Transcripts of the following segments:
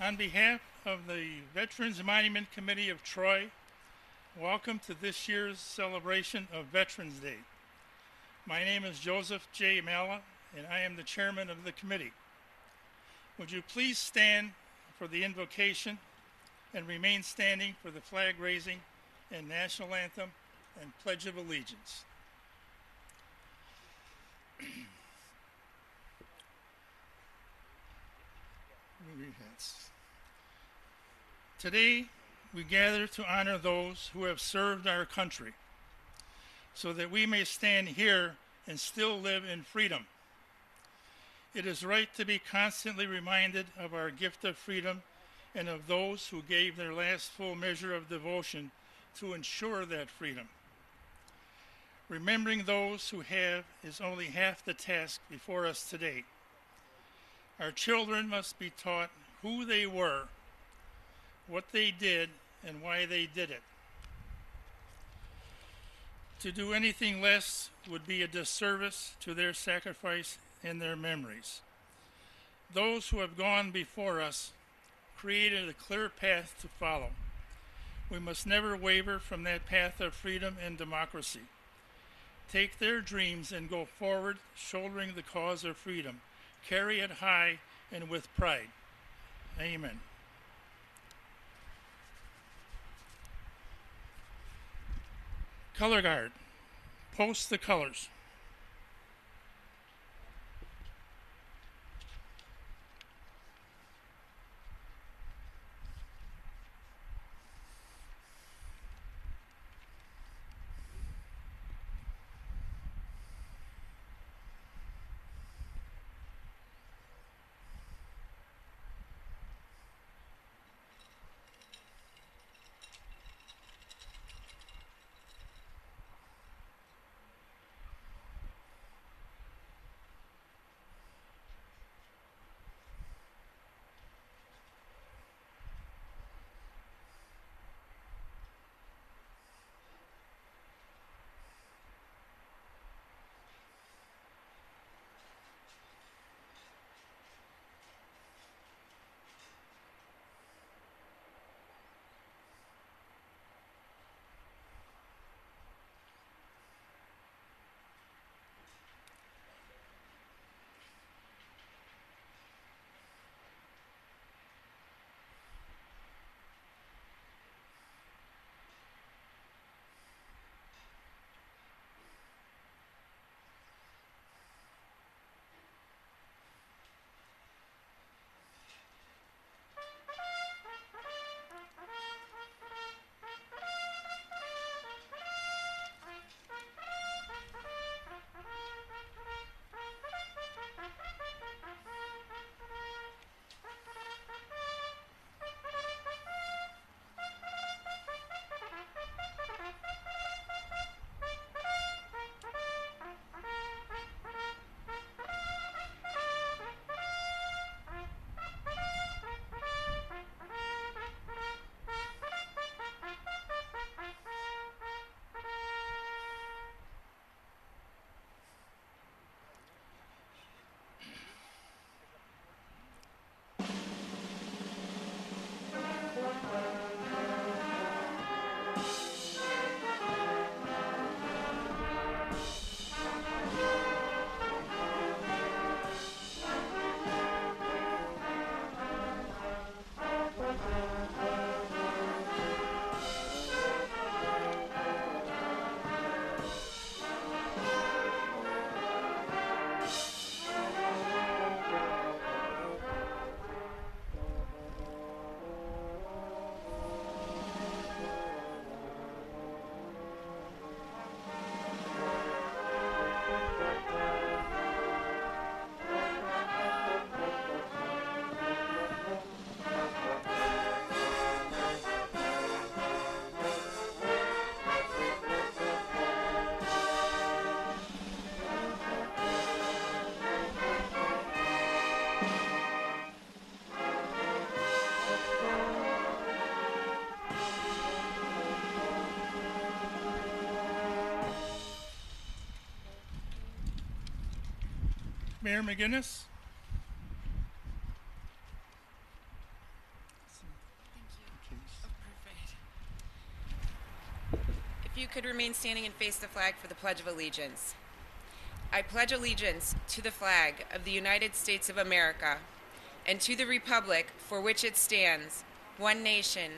On behalf of the Veterans Monument Committee of Troy, welcome to this year's celebration of Veterans Day. My name is Joseph J. Malla, and I am the chairman of the committee. Would you please stand for the invocation and remain standing for the flag raising and national anthem and Pledge of Allegiance. Today, we gather to honor those who have served our country so that we may stand here and still live in freedom. It is right to be constantly reminded of our gift of freedom and of those who gave their last full measure of devotion to ensure that freedom. Remembering those who have is only half the task before us today. Our children must be taught who they were, what they did, and why they did it. To do anything less would be a disservice to their sacrifice and their memories. Those who have gone before us created a clear path to follow. We must never waver from that path of freedom and democracy. Take their dreams and go forward, shouldering the cause of freedom. Carry it high and with pride. Amen. Color guard, post the colors. Mayor McGinnis. you could remain standing and face the flag for the Pledge of Allegiance. I pledge allegiance to the flag of the United States of America and to the republic for which it stands, one nation,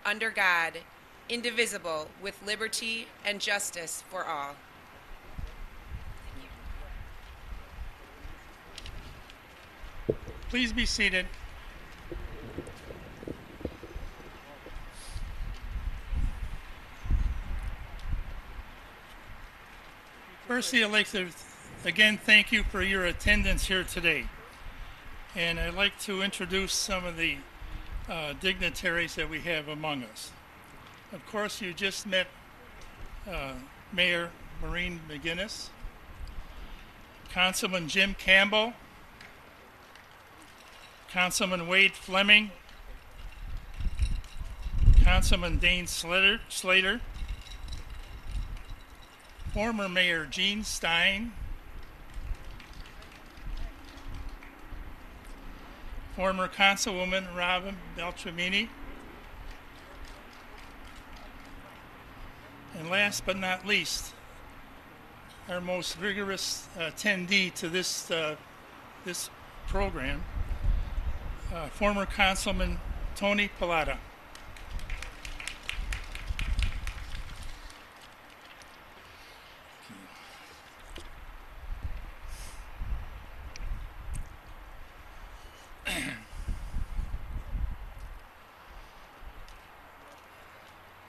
under God, indivisible, with liberty and justice for all. Please be seated. Firstly, I'd like to again thank you for your attendance here today. And I'd like to introduce some of the dignitaries that we have among us. Of course, you just met Mayor Maureen McGinnis, Councilman Jim Campbell, Councilman Wade Fleming, Councilman Dane Slater, former Mayor Gene Stein, former Councilwoman Robin Beltramini, and last but not least, our most vigorous attendee to this program, former Councilman Tony Pallotta.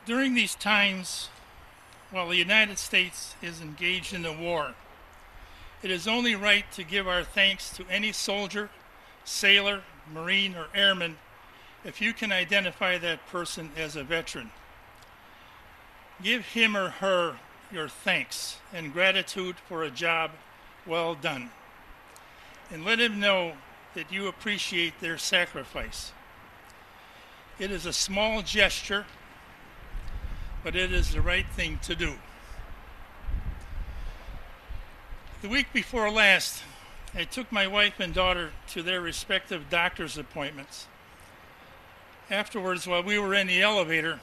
During these times, while the United States is engaged in a war, it is only right to give our thanks to any soldier, sailor, Marine, or airman if you can identify that person as a veteran. Give him or her your thanks and gratitude for a job well done, and let him know that you appreciate their sacrifice. It is a small gesture, but it is the right thing to do. The week before last, I took my wife and daughter to their respective doctor's appointments. Afterwards, while we were in the elevator,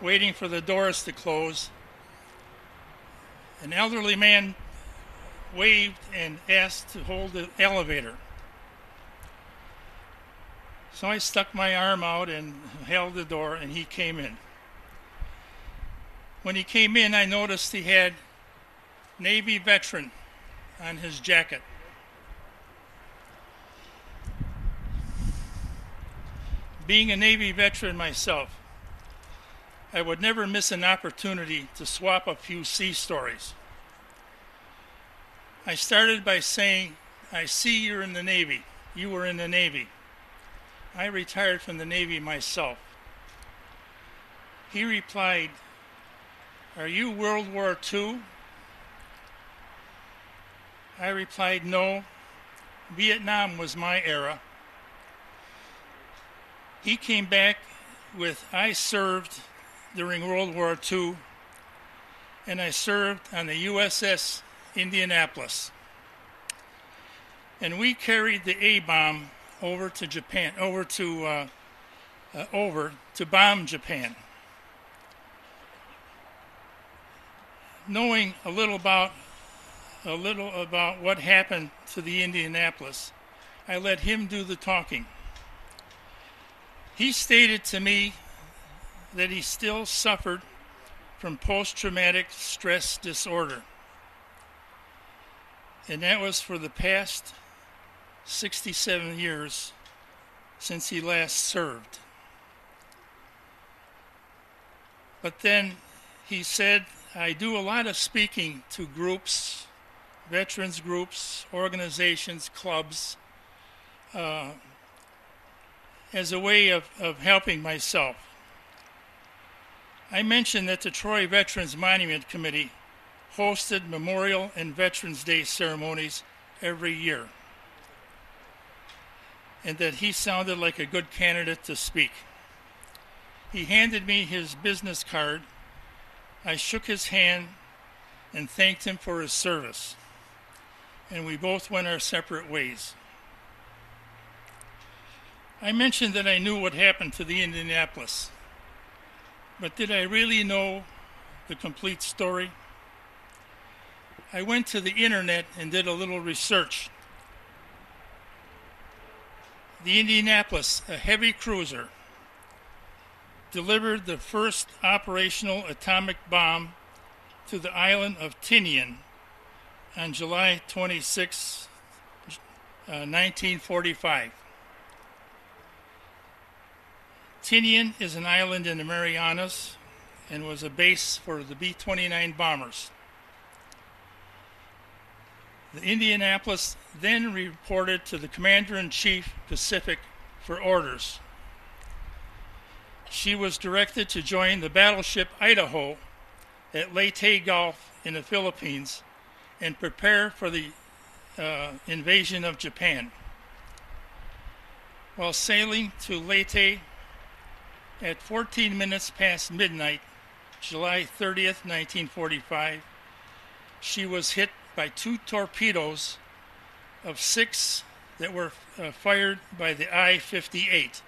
waiting for the doors to close, an elderly man waved and asked to hold the elevator. So I stuck my arm out and held the door, and he came in. When he came in, I noticed he had Navy veteran on his jacket. Being a Navy veteran myself, I would never miss an opportunity to swap a few sea stories. I started by saying, I see you're in the Navy. You were in the Navy. I retired from the Navy myself. He replied, are you World War II? I replied, no, Vietnam was my era. He came back with, I served during World War II, and I served on the USS Indianapolis. And we carried the A-bomb over to Japan, over to bomb Japan. Knowing a little about what happened to the Indianapolis, I let him do the talking. He stated to me that he still suffered from post-traumatic stress disorder, and that was for the past 67 years since he last served. But then he said, I do a lot of speaking to groups, veterans groups, organizations, clubs, as a way of helping myself. I mentioned that the Troy Veterans Monument Committee hosted Memorial and Veterans Day ceremonies every year, and that he sounded like a good candidate to speak. He handed me his business card. I shook his hand and thanked him for his service, and we both went our separate ways. I mentioned that I knew what happened to the Indianapolis, but did I really know the complete story, I went to the internet and did a little research. The Indianapolis, a heavy cruiser, delivered the first operational atomic bomb to the island of Tinian on July 26, 1945. Tinian is an island in the Marianas and was a base for the B-29 bombers. The Indianapolis then reported to the Commander-in-Chief, Pacific, for orders. She was directed to join the battleship Idaho at Leyte Gulf in the Philippines and prepare for the invasion of Japan. While sailing to Leyte at 14 minutes past midnight, July 30th, 1945, she was hit by 2 torpedoes of 6 that were fired by the I-58,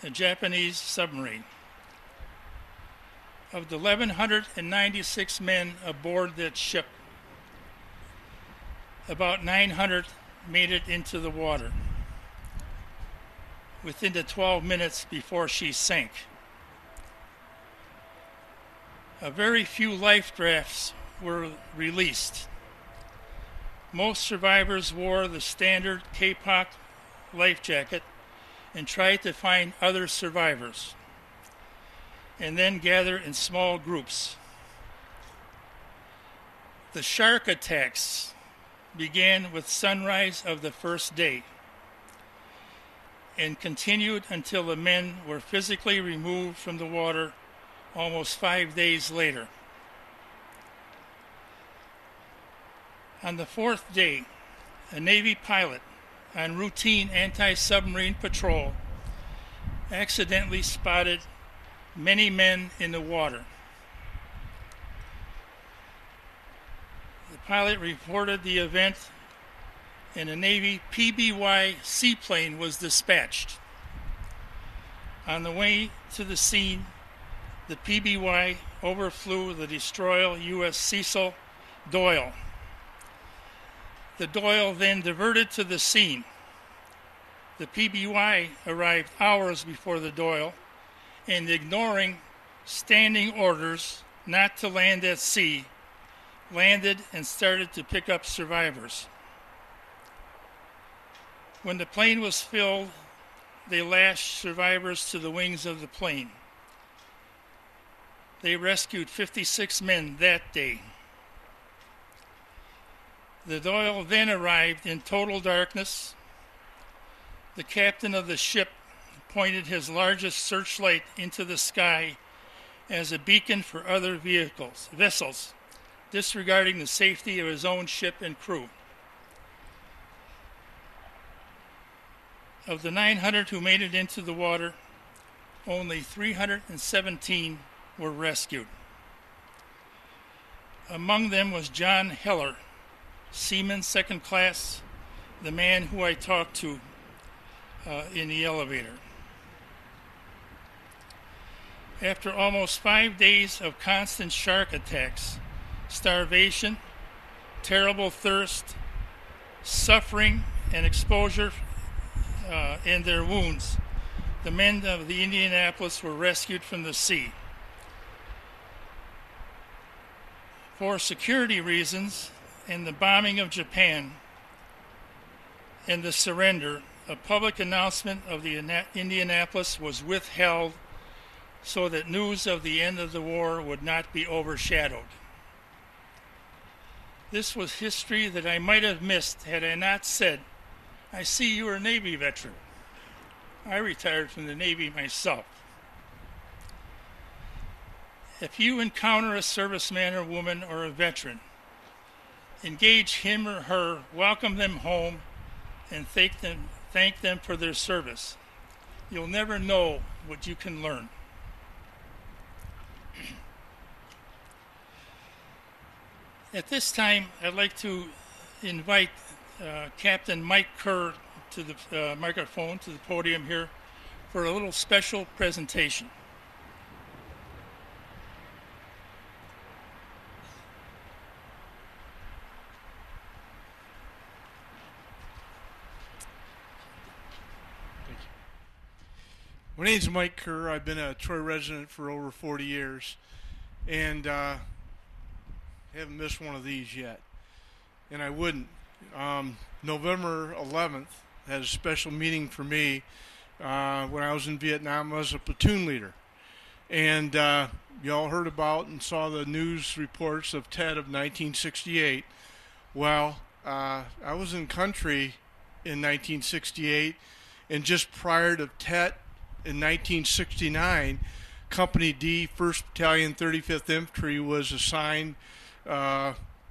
a Japanese submarine. Of the 1,196 men aboard that ship, about 900 made it into the water within the 12 minutes before she sank. A very few life rafts were released. Most survivors wore the standard Kapok life jacket and tried to find other survivors, and then gather in small groups. The shark attacks began with sunrise of the first day and continued until the men were physically removed from the water almost 5 days later. On the 4th day, a Navy pilot on routine anti-submarine patrol accidentally spotted many men in the water. The pilot reported the event and a Navy PBY seaplane was dispatched. On the way to the scene, the PBY overflew the destroyer U.S. Cecil Doyle. The Doyle then diverted to the scene. The PBY arrived hours before the Doyle and, ignoring standing orders not to land at sea, landed and started to pick up survivors. When the plane was filled, they lashed survivors to the wings of the plane. They rescued 56 men that day. The Doyle then arrived in total darkness. The captain of the ship pointed his largest searchlight into the sky as a beacon for other vessels, disregarding the safety of his own ship and crew. Of the 900 who made it into the water, only 317 were rescued. Among them was John Heller, Seaman Second Class, the man who I talked to in the elevator. After almost 5 days of constant shark attacks, starvation, terrible thirst, suffering, and exposure in their wounds, the men of the Indianapolis were rescued from the sea. For security reasons and the bombing of Japan and the surrender, a public announcement of the Indianapolis was withheld so that news of the end of the war would not be overshadowed. This was history that I might have missed had I not said, "I see you are a Navy veteran." I retired from the Navy myself. If you encounter a serviceman or woman or a veteran, engage him or her, welcome them home, and thank them for their service. You'll never know what you can learn. At this time, I'd like to invite Captain Mike Kerr to the microphone, to the podium here, for a little special presentation. My name's Mike Kerr. I've been a Troy resident for over 40 years, and haven't missed one of these yet. And I wouldn't. November 11th had a special meeting for me when I was in Vietnam. I was a platoon leader. And you all heard about and saw the news reports of Tet of 1968. Well, I was in country in 1968, and just prior to Tet in 1969, Company D, 1st Battalion, 35th Infantry was assigned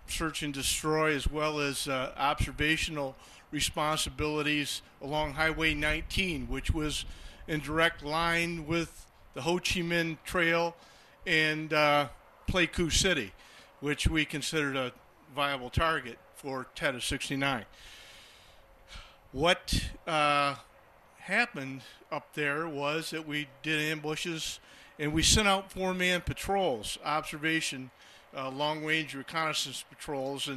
search and destroy as well as observational responsibilities along Highway 19, which was in direct line with the Ho Chi Minh Trail and Pleiku City, which we considered a viable target for Tet of 69. What happened up there was that we did ambushes and we sent out 4-man patrols, observation, long-range reconnaissance patrols,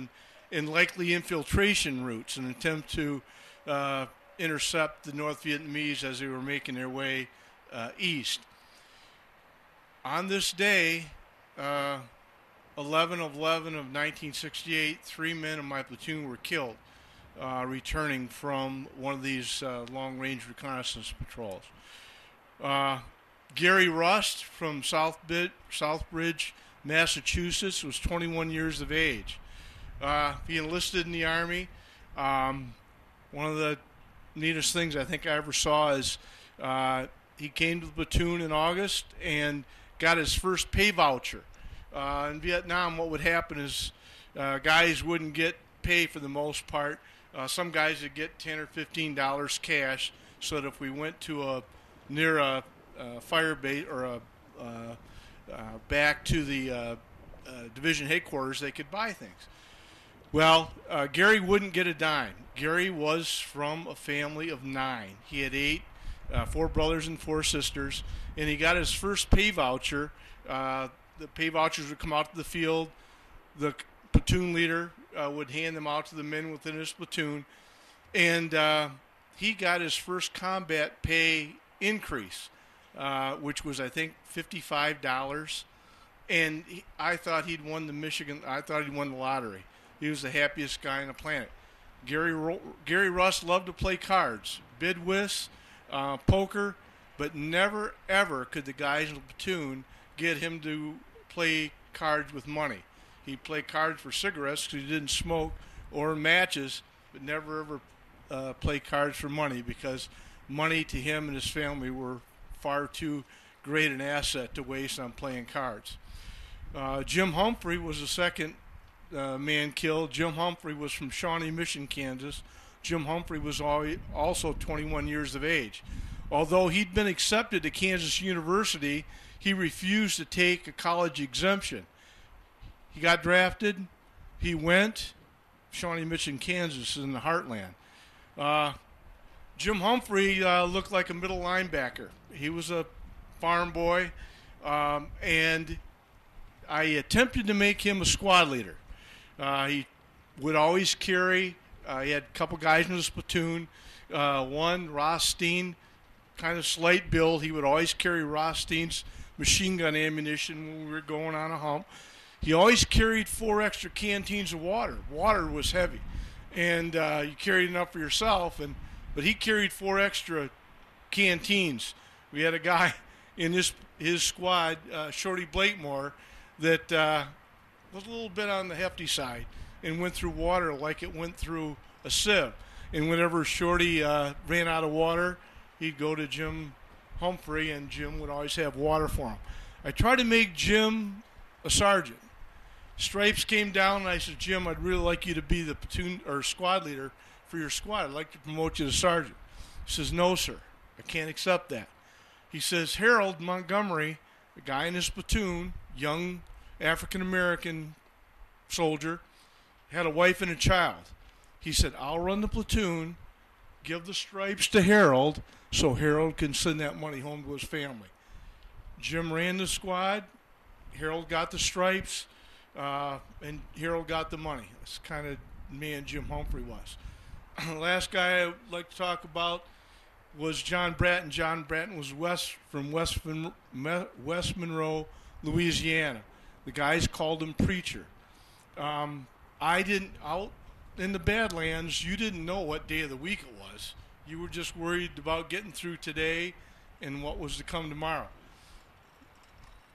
and likely infiltration routes in an attempt to intercept the North Vietnamese as they were making their way east. On this day, 11 of 1968, 3 men in my platoon were killed returning from one of these long-range reconnaissance patrols. Gary Rust from Southbridge, Massachusetts, was 21 years of age. He enlisted in the Army. One of the neatest things I think I ever saw is he came to the platoon in August and got his first pay voucher. In Vietnam, what would happen is guys wouldn't get pay for the most part. Some guys would get $10 or $15 cash, so that if we went to near a fire base or back to the division headquarters, they could buy things. Well, Gary wouldn't get a dime. Gary was from a family of 9. He had 4 brothers and 4 sisters, and he got his first pay voucher. The pay vouchers would come out to the field. The platoon leader would hand them out to the men within his platoon, and he got his first combat pay increase, which was, I think, $55. And I thought he'd won the lottery. He was the happiest guy on the planet. Gary Rust loved to play cards, bid whist, poker, but never, ever could the guys in the platoon get him to play cards with money. He'd play cards for cigarettes because he didn't smoke, or matches, but never, ever play cards for money, because money to him and his family were far too great an asset to waste on playing cards. Jim Humphrey was the second man killed. Jim Humphrey was from Shawnee Mission, Kansas. Jim Humphrey was also 21 years of age. Although he'd been accepted to Kansas University, he refused to take a college exemption. He got drafted. He went. Shawnee Mission, Kansas is in the heartland. Jim Humphrey looked like a middle linebacker. He was a farm boy, and I attempted to make him a squad leader. He would always carry, he had a couple guys in his platoon. One, Ross Steen, kind of slight build. He would always carry Ross Steen's machine gun ammunition when we were going on a hump. He always carried 4 extra canteens of water. Water was heavy, and you carried enough for yourself, but he carried 4 extra canteens. We had a guy in his squad, Shorty Blakemore, that was a little bit on the hefty side and went through water like it went through a sieve. And whenever Shorty ran out of water, he'd go to Jim Humphrey, and Jim would always have water for him. I tried to make Jim a sergeant. Stripes came down, and I said, Jim, I'd really like you to be the platoon or squad leader for your squad. I'd like to promote you to sergeant. He says, no, sir, I can't accept that. He says, Harold Montgomery, the guy in his platoon, young African-American soldier, had a wife and a child. He said, I'll run the platoon, give the stripes to Harold, so Harold can send that money home to his family. Jim ran the squad, Harold got the stripes, and Harold got the money. That's the kind of man Jim Humphrey was. The last guy I'd like to talk about was John Bratton. John Bratton was from West Monroe, Louisiana. The guys called him Preacher. I didn't, out in the Badlands, you didn't know what day of the week it was. You were just worried about getting through today and what was to come tomorrow.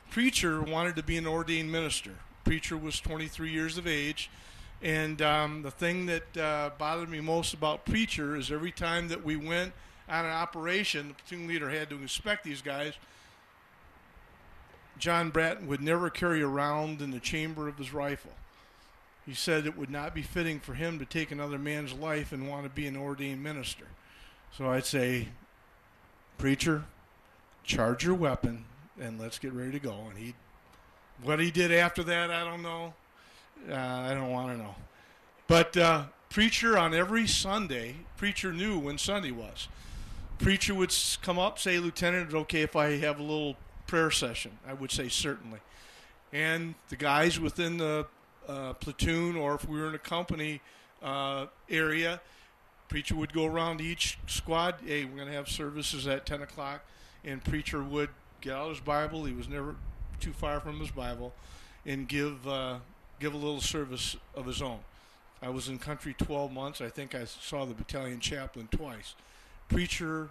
Preacher wanted to be an ordained minister. Preacher was 23 years of age. And the thing that bothered me most about Preacher is every time that we went on an operation, the platoon leader had to inspect these guys. John Bratton would never carry around in the chamber of his rifle. He said it would not be fitting for him to take another man's life and want to be an ordained minister. So I'd say, Preacher, charge your weapon and let's get ready to go. And what he did after that, I don't know. I don't want to know. But Preacher, on every Sunday, Preacher knew when Sunday was. Preacher would come up, say, Lieutenant, is it okay if I have a little prayer session? I would say, certainly. And the guys within the platoon, or if we were in a company area, Preacher would go around to each squad. Hey, we're going to have services at 10 o'clock. And Preacher would get out his Bible. He was never too far from his Bible. And give a little service of his own. I was in country 12 months. I think I saw the battalion chaplain twice. Preacher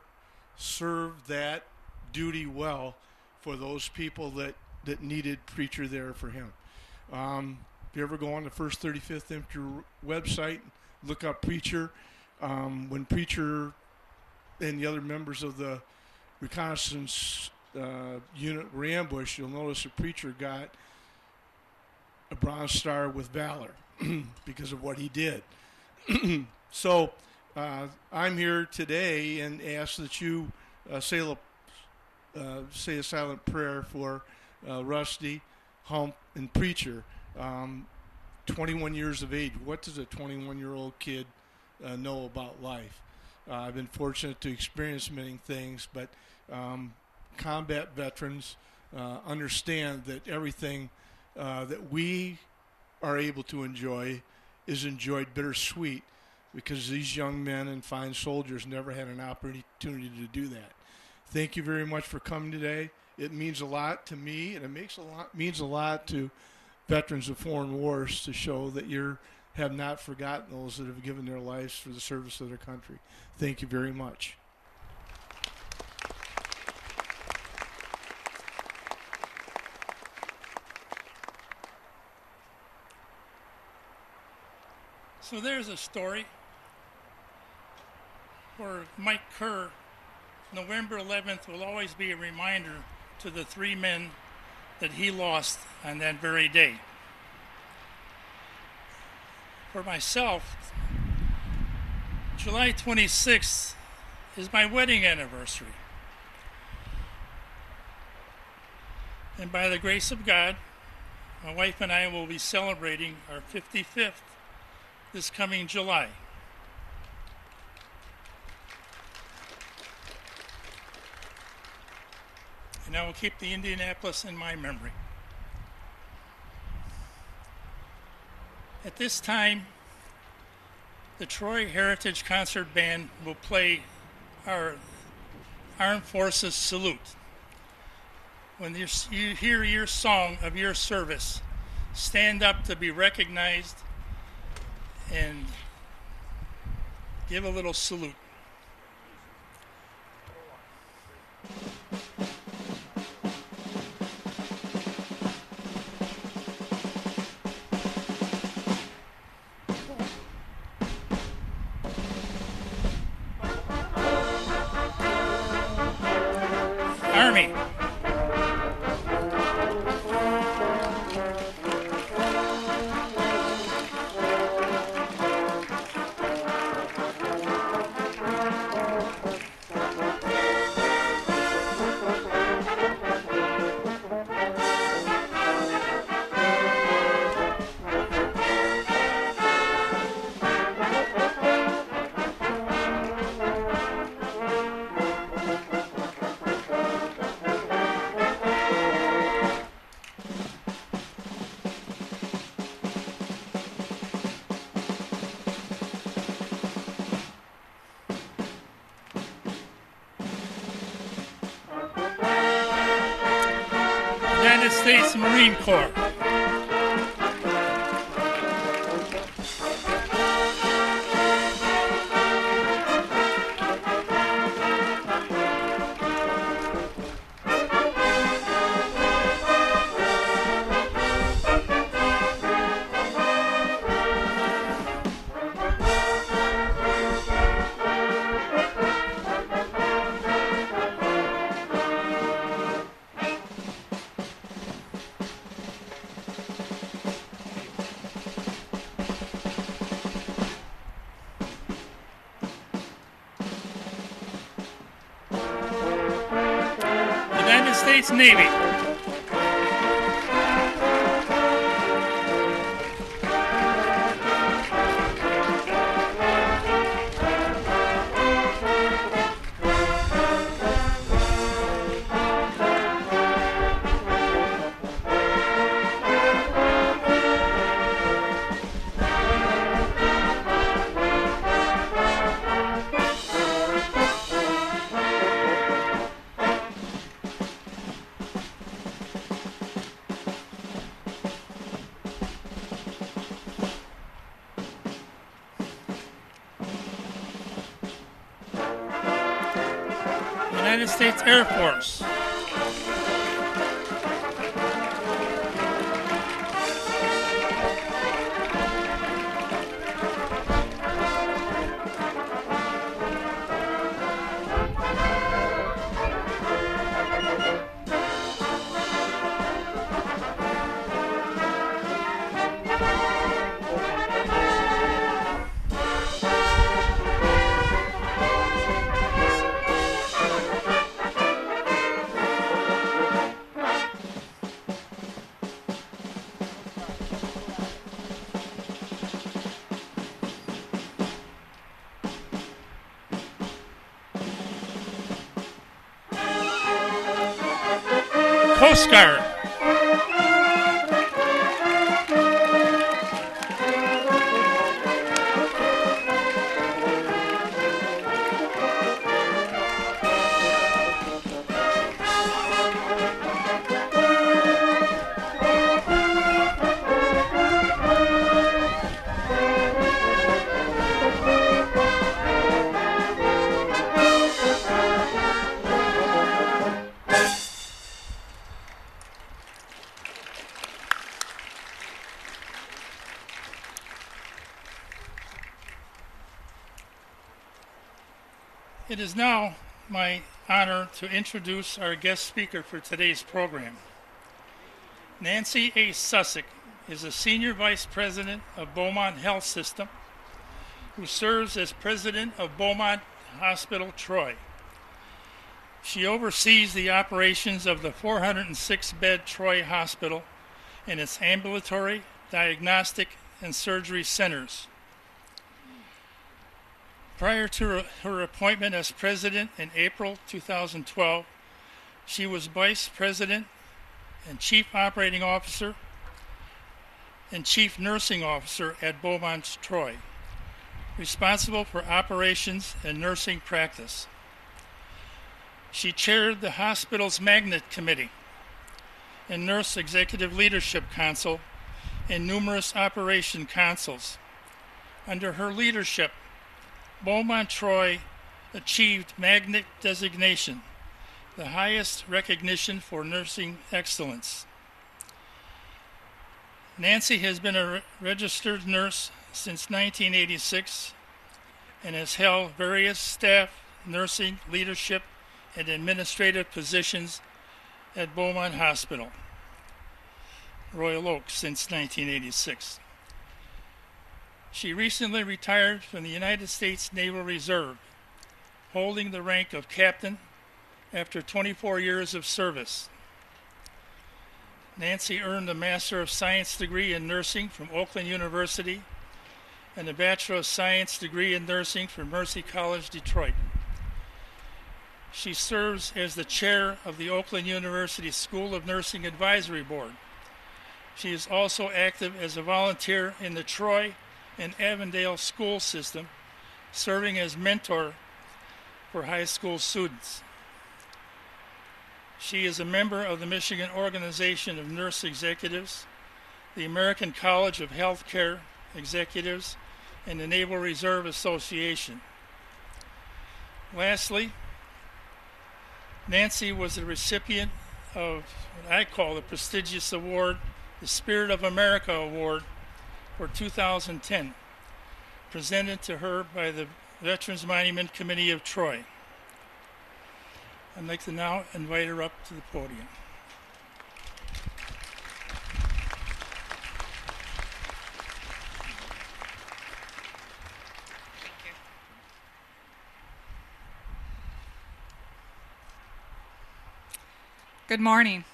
served that duty well for those people that needed Preacher there for him. If you ever go on the 1st 35th Infantry website, look up Preacher. When Preacher and the other members of the reconnaissance unit were ambushed, you'll notice that Preacher got a Bronze Star with Valor because of what he did. So I'm here today and ask that you say a silent prayer for Rusty, Hump, and Preacher. 21 years of age. What does a 21-year-old kid know about life? I've been fortunate to experience many things, but combat veterans understand that everything that we are able to enjoy is enjoyed bittersweet, because these young men and fine soldiers never had an opportunity to do that. Thank you very much for coming today. It means a lot to me, and it means a lot to veterans of foreign wars to show that you have not forgotten those that have given their lives for the service of their country. Thank you very much. So there's a story where Mike Kerr, November 11th will always be a reminder to the 3 men that he lost on that very day. For myself, July 26th is my wedding anniversary. And by the grace of God, my wife and I will be celebrating our 55th this coming July. And I will keep the Indianapolis in my memory. At this time, the Troy Heritage Concert Band will play our Armed Forces Salute. When you hear your song of your service, stand up to be recognized and give a little salute. Army. United States Marine Corps. United States Navy. United States Air Force. Coast Guard. It is now my honor to introduce our guest speaker for today's program. Nancy A. Sussick is a Senior Vice President of Beaumont Health System, who serves as President of Beaumont Hospital, Troy. She oversees the operations of the 406-bed Troy Hospital and its ambulatory, diagnostic, and surgery centers. Prior to her appointment as president in April 2012, she was vice president and chief operating officer and chief nursing officer at Beaumont Troy, responsible for operations and nursing practice. She chaired the hospital's Magnet Committee and Nurse Executive Leadership Council and numerous operation councils. Under her leadership, Beaumont Troy achieved Magnet designation, the highest recognition for nursing excellence. Nancy has been a registered nurse since 1986 and has held various staff, nursing, leadership, and administrative positions at Beaumont Hospital, Royal Oak, since 1986. She recently retired from the United States Naval Reserve, holding the rank of captain after 24 years of service. Nancy earned a Master of Science degree in nursing from Oakland University and a Bachelor of Science degree in nursing from Mercy College, Detroit. She serves as the chair of the Oakland University School of Nursing Advisory Board. She is also active as a volunteer in the Troy and Avondale school system, serving as mentor for high school students. She is a member of the Michigan Organization of Nurse Executives, the American College of Healthcare Executives, and the Naval Reserve Association. Lastly, Nancy was the recipient of what I call the prestigious award, the Spirit of America Award for 2010, presented to her by the Veterans Monument Committee of Troy. I'd like to now invite her up to the podium. Good morning.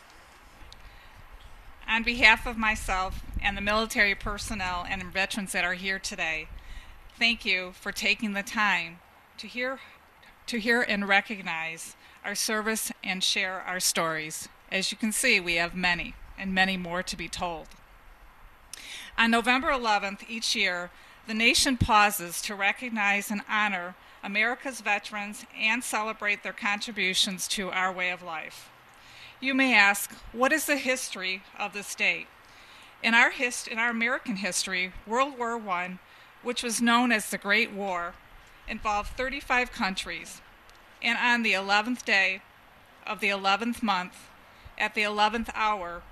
On behalf of myself and the military personnel and veterans that are here today, thank you for taking the time to hear and recognize our service and share our stories. As you can see, we have many and many more to be told. On November 11th each year, the nation pauses to recognize and honor America's veterans and celebrate their contributions to our way of life. You may ask, what is the history of this date? In our American history, World War I, which was known as the Great War, involved 35 countries, and on the 11th day of the 11th month, at the 11th hour,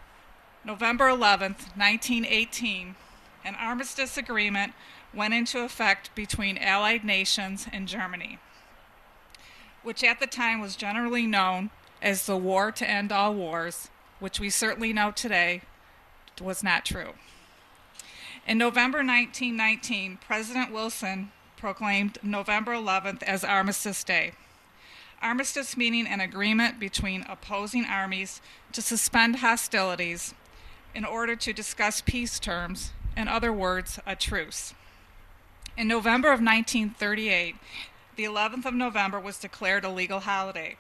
November 11th, 1918, an armistice agreement went into effect between Allied nations and Germany, which at the time was generally known as the war to end all wars, which we certainly know today was not true. In November 1919, President Wilson proclaimed November 11th as Armistice Day. Armistice meaning an agreement between opposing armies to suspend hostilities in order to discuss peace terms, in other words, a truce. In November of 1938, the 11th of November was declared a legal holiday,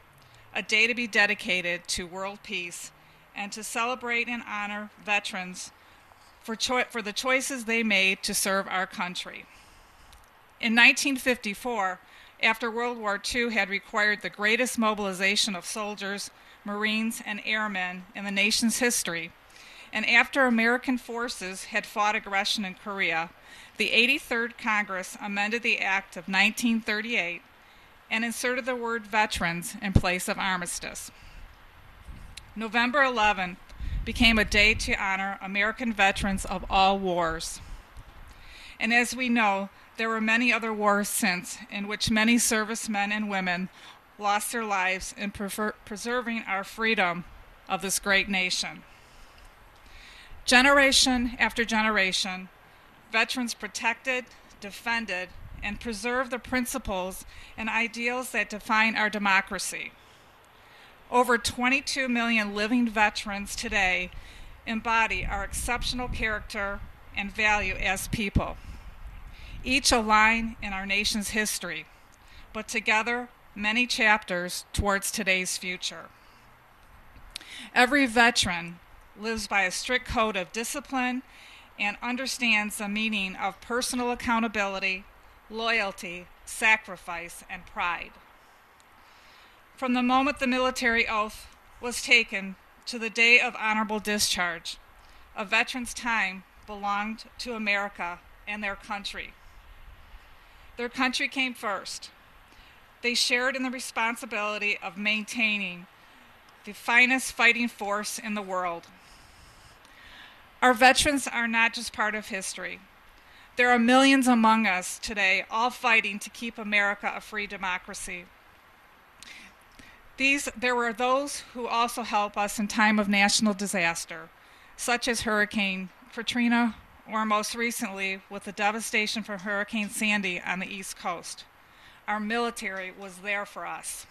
a day to be dedicated to world peace and to celebrate and honor veterans for the choices they made to serve our country. In 1954, after World War II had required the greatest mobilization of soldiers, Marines, and airmen in the nation's history, and after American forces had fought aggression in Korea, the 83rd Congress amended the Act of 1938 and inserted the word veterans in place of armistice. November 11th became a day to honor American veterans of all wars. And as we know, there were many other wars since in which many servicemen and women lost their lives in preserving our freedom of this great nation. Generation after generation, veterans protected, defended, and preserved the principles and ideals that define our democracy. Over 22 million living veterans today embody our exceptional character and value as people, each a line in our nation's history, but together many chapters towards today's future. Every veteran lives by a strict code of discipline and understands the meaning of personal accountability, loyalty, sacrifice, and pride. From the moment the military oath was taken to the day of honorable discharge, a veteran's time belonged to America and their country. Their country came first. They shared in the responsibility of maintaining the finest fighting force in the world. Our veterans are not just part of history. There are millions among us today, all fighting to keep America a free democracy. There were those who also help us in time of national disaster, such as Hurricane Katrina, or most recently with the devastation from Hurricane Sandy on the East Coast. Our military was there for us.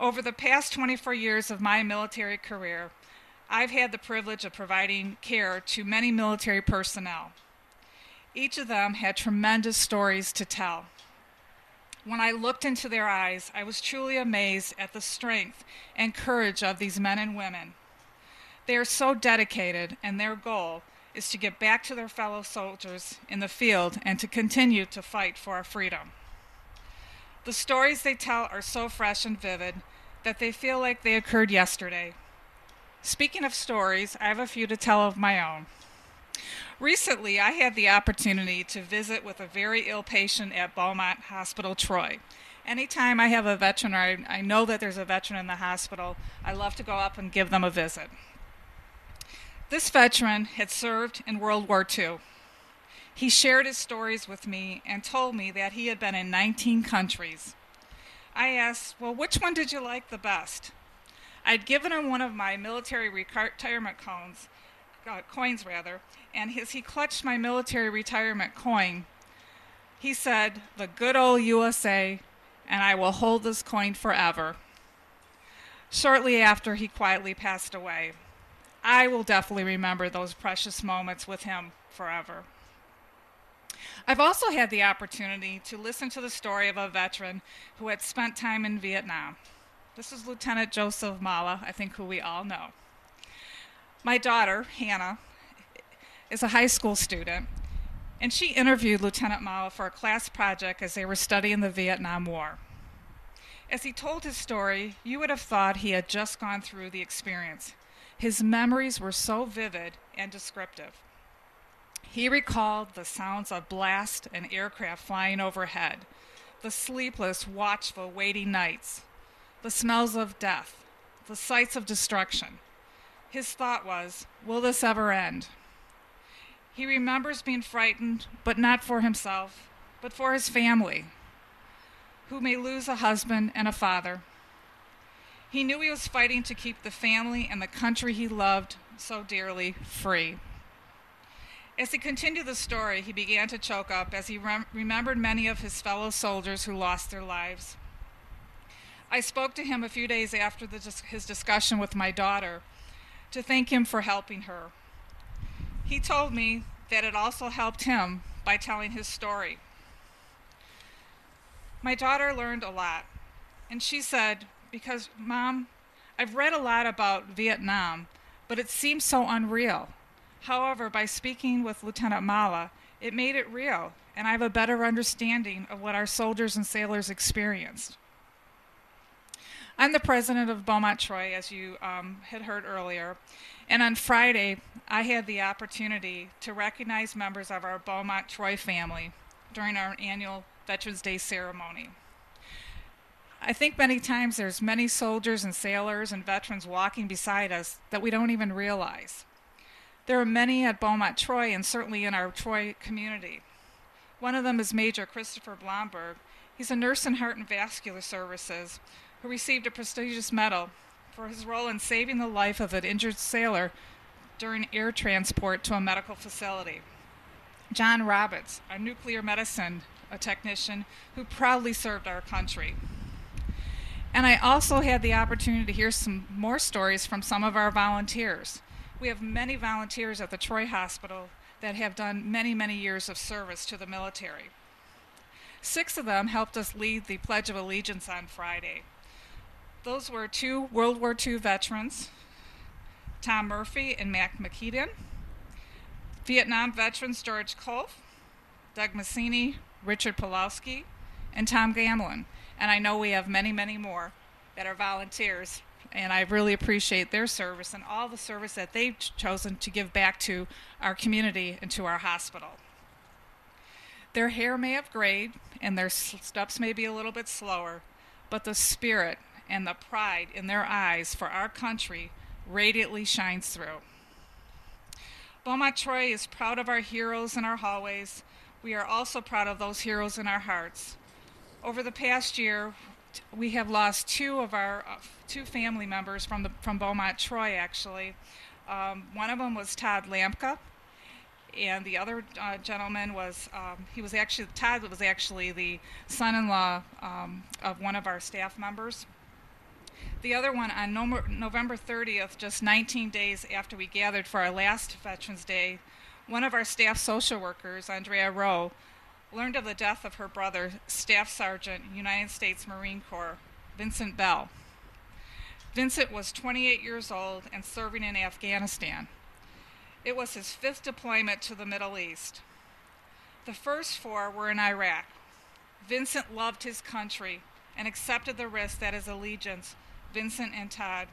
Over the past 24 years of my military career, I've had the privilege of providing care to many military personnel. Each of them had tremendous stories to tell. When I looked into their eyes, I was truly amazed at the strength and courage of these men and women. They are so dedicated, and their goal is to get back to their fellow soldiers in the field and to continue to fight for our freedom. The stories they tell are so fresh and vivid that they feel like they occurred yesterday. Speaking of stories, I have a few to tell of my own. Recently, I had the opportunity to visit with a very ill patient at Beaumont Hospital, Troy. Anytime I have a veteran, or I know that there's a veteran in the hospital, I love to go up and give them a visit. This veteran had served in World War II. He shared his stories with me and told me that he had been in 19 countries. I asked, well, which one did you like the best? I'd given him one of my military retirement coins, and as he clutched my military retirement coin, he said, "The good old USA, and I will hold this coin forever." Shortly after, he quietly passed away. I will definitely remember those precious moments with him forever. I've also had the opportunity to listen to the story of a veteran who had spent time in Vietnam. This is Lieutenant Joseph Mala, I think who we all know. My daughter, Hannah, is a high school student, and she interviewed Lieutenant Mala for a class project as they were studying the Vietnam War. As he told his story, you would have thought he had just gone through the experience. His memories were so vivid and descriptive. He recalled the sounds of blast and aircraft flying overhead, the sleepless, watchful, waiting nights, the smells of death, the sights of destruction. His thought was, will this ever end? He remembers being frightened, but not for himself, but for his family, who may lose a husband and a father. He knew he was fighting to keep the family and the country he loved so dearly free. As he continued the story, he began to choke up as he remembered many of his fellow soldiers who lost their lives. I spoke to him a few days after his discussion with my daughter to thank him for helping her. He told me that it also helped him by telling his story. My daughter learned a lot, and she said, because, Mom, I've read a lot about Vietnam, but it seems so unreal. However, by speaking with Lieutenant Mala, it made it real, and I have a better understanding of what our soldiers and sailors experienced. I'm the president of Beaumont Troy, as you had heard earlier, and on Friday, I had the opportunity to recognize members of our Beaumont Troy family during our annual Veterans Day ceremony. I think many times there's many soldiers and sailors and veterans walking beside us that we don't even realize. There are many at Beaumont Troy and certainly in our Troy community. One of them is Major Christopher Blomberg. He's a nurse in Heart and Vascular Services who received a prestigious medal for his role in saving the life of an injured sailor during air transport to a medical facility. John Roberts, a nuclear medicine technician who proudly served our country. And I also had the opportunity to hear some more stories from some of our volunteers. We have many volunteers at the Troy Hospital that have done many, many years of service to the military. 6 of them helped us lead the Pledge of Allegiance on Friday. Those were 2 World War II veterans, Tom Murphy and Mac McKeedon, Vietnam veterans George Kolf, Doug Massini, Richard Pulowski, and Tom Gamlin. And I know we have many, many more that are volunteers, and I really appreciate their service and all the service that they've chosen to give back to our community and to our hospital. Their hair may have grayed, and their steps may be a little bit slower, but the spirit and the pride in their eyes for our country radiantly shines through. Beaumont Troy is proud of our heroes in our hallways. We are also proud of those heroes in our hearts. Over the past year, we have lost 2 of our 2 family members from Beaumont Troy, actually. One of them was Todd Lampka, and the other gentleman was, Todd was actually the son-in-law of one of our staff members. The other one, on November 30th, just 19 days after we gathered for our last Veterans Day, one of our staff social workers, Andrea Rowe, learned of the death of her brother, Staff Sergeant, United States Marine Corps, Vincent Bell. Vincent was 28 years old and serving in Afghanistan. It was his 5th deployment to the Middle East. The first 4 were in Iraq. Vincent loved his country and accepted the risk that his allegiance Vincent and Todd,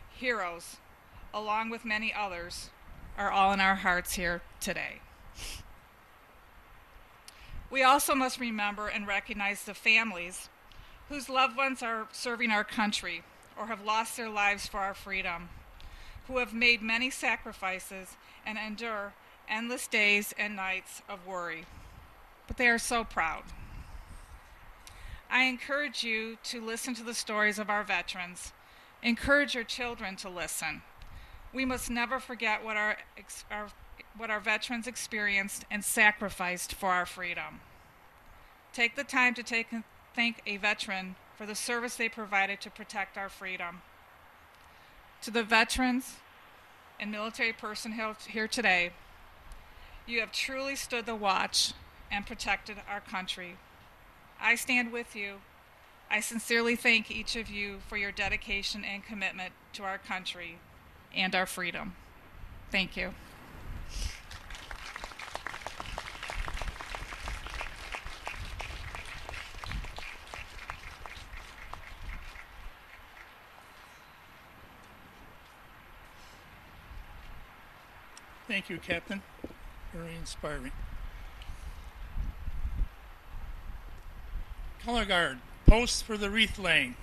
heroes, along with many others, are all in our hearts here today. We also must remember and recognize the families whose loved ones are serving our country or have lost their lives for our freedom, who have made many sacrifices and endure endless days and nights of worry. But they are so proud. I encourage you to listen to the stories of our veterans. Encourage your children to listen. We must never forget what our veterans experienced and sacrificed for our freedom. Take the time to thank a veteran for the service they provided to protect our freedom. To the veterans and military personnel here today, you have truly stood the watch and protected our country. I stand with you. I sincerely thank each of you for your dedication and commitment to our country and our freedom. Thank you. Thank you, Captain. Very inspiring. Color Guard, post for the wreath laying.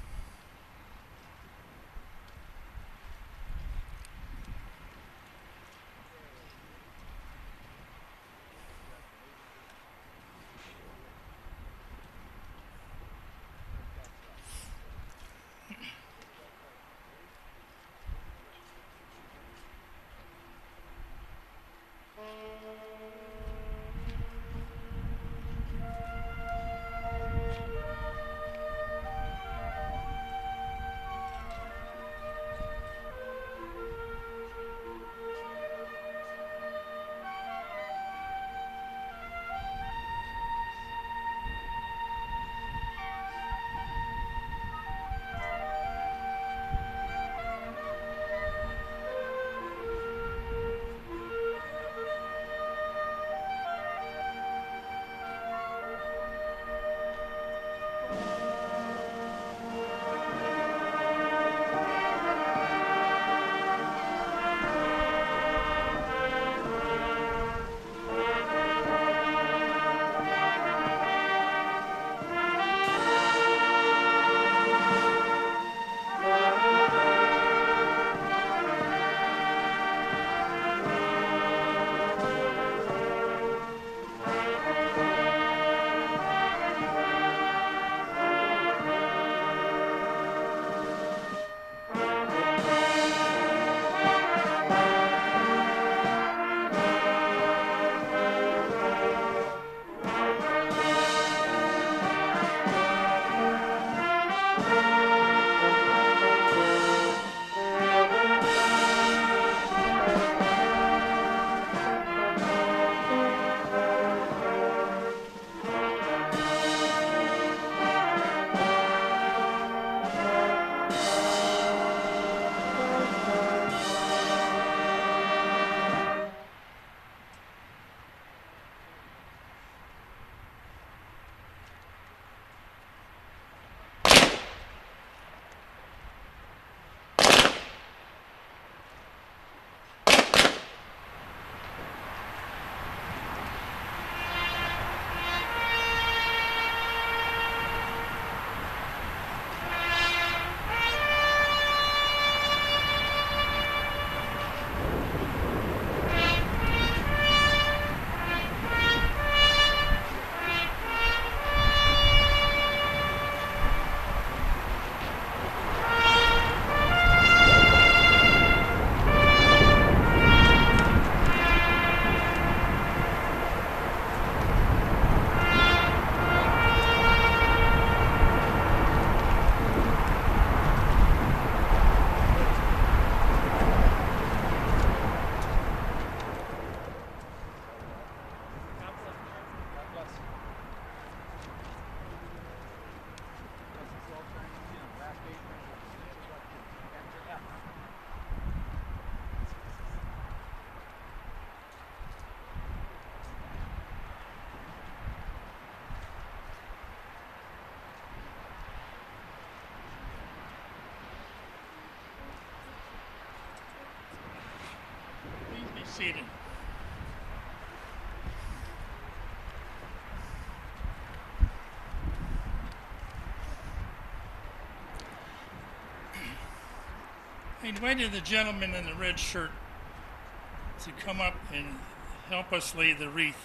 seated. I invited the gentleman in the red shirt to come up and help us lay the wreath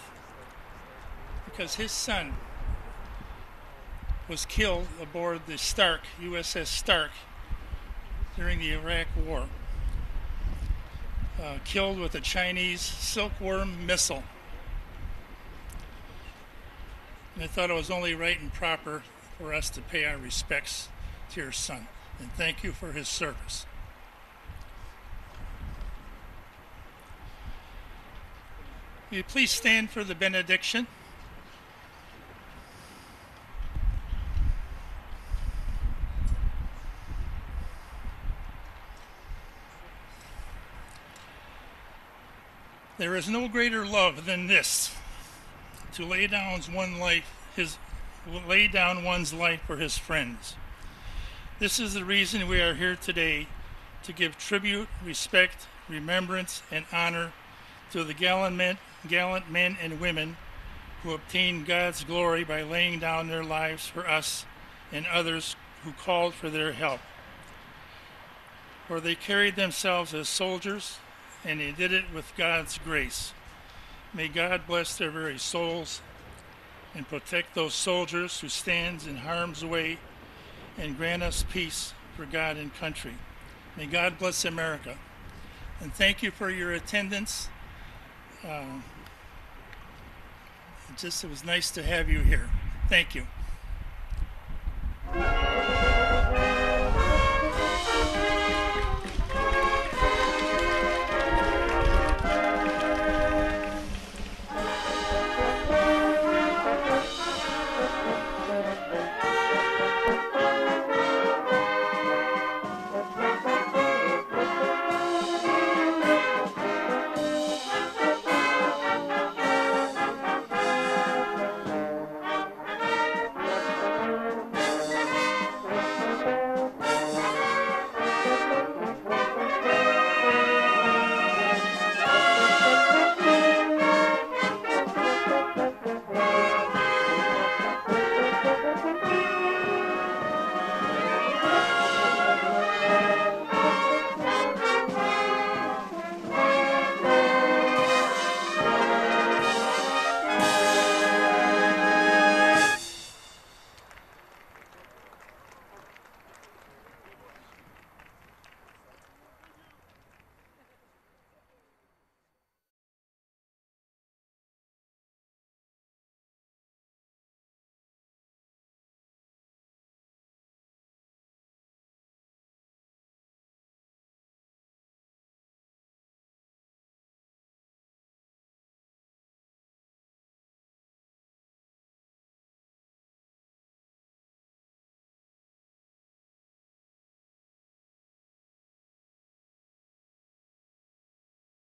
because his son was killed aboard the Stark, USS Stark, during the Iraq War. Killed with a Chinese silkworm missile. And I thought it was only right and proper for us to pay our respects to your son and thank you for his service. Will you please stand for the benediction? There is no greater love than this, to lay down one's life for his friends. This is the reason we are here today, to give tribute, respect, remembrance, and honor to the gallant men and women who obtained God's glory by laying down their lives for us and others who called for their help. For they carried themselves as soldiers, and they did it with God's grace. May God bless their very souls and protect those soldiers who stand in harm's way and grant us peace for God and country. May God bless America. And thank you for your attendance. It was nice to have you here. Thank you.